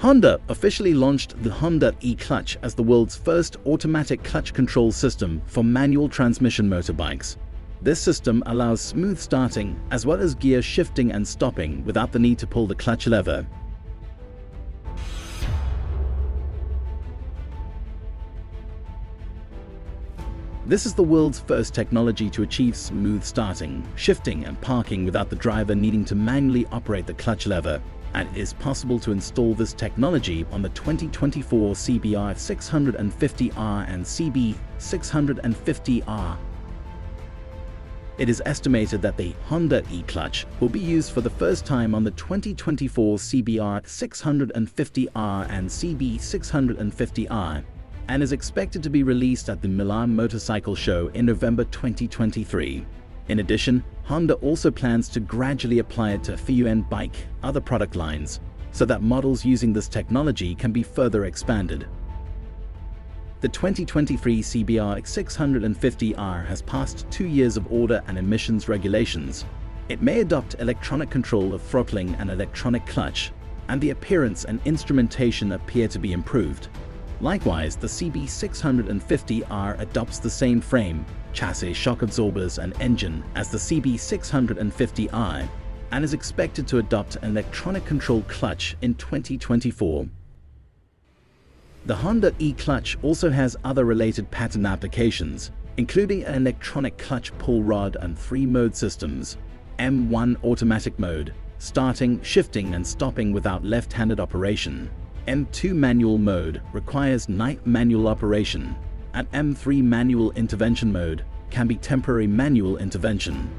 Honda officially launched the Honda EClutch as the world's first automatic clutch control system for manual transmission motorbikes. This system allows smooth starting as well as gear shifting and stopping without the need to pull the clutch lever. This is the world's first technology to achieve smooth starting, shifting and parking without the driver needing to manually operate the clutch lever, and it is possible to install this technology on the 2024 CBR650R and CB650R. It is estimated that the Honda EClutch will be used for the first time on the 2024 CBR650R and CB650R, and is expected to be released at the Milan Motorcycle Show in November 2023. In addition, Honda also plans to gradually apply it to FUN bike, other product lines, so that models using this technology can be further expanded. The 2023 CBR650R has passed 2 years of order and emissions regulations. It may adopt electronic control of throttling and electronic clutch, and the appearance and instrumentation appear to be improved. Likewise, the CB650R adopts the same frame, chassis, shock absorbers and engine as the CB650I, and is expected to adopt an electronic control clutch in 2024. The Honda EClutch also has other related patent applications, including an electronic clutch pull rod and 3-mode systems: M1 automatic mode, starting, shifting and stopping without left-handed operation; M2 manual mode requires night manual operation, and M3 manual intervention mode can be temporary manual intervention.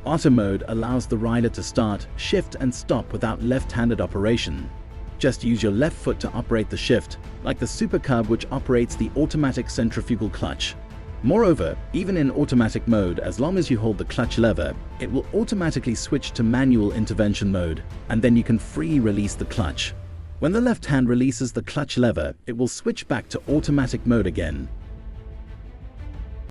Auto mode allows the rider to start, shift and stop without left-handed operation. Just use your left foot to operate the shift, like the Super Cub, which operates the automatic centrifugal clutch. Moreover, even in automatic mode, as long as you hold the clutch lever, it will automatically switch to manual intervention mode, and then you can free release the clutch. When the left hand releases the clutch lever, it will switch back to automatic mode again.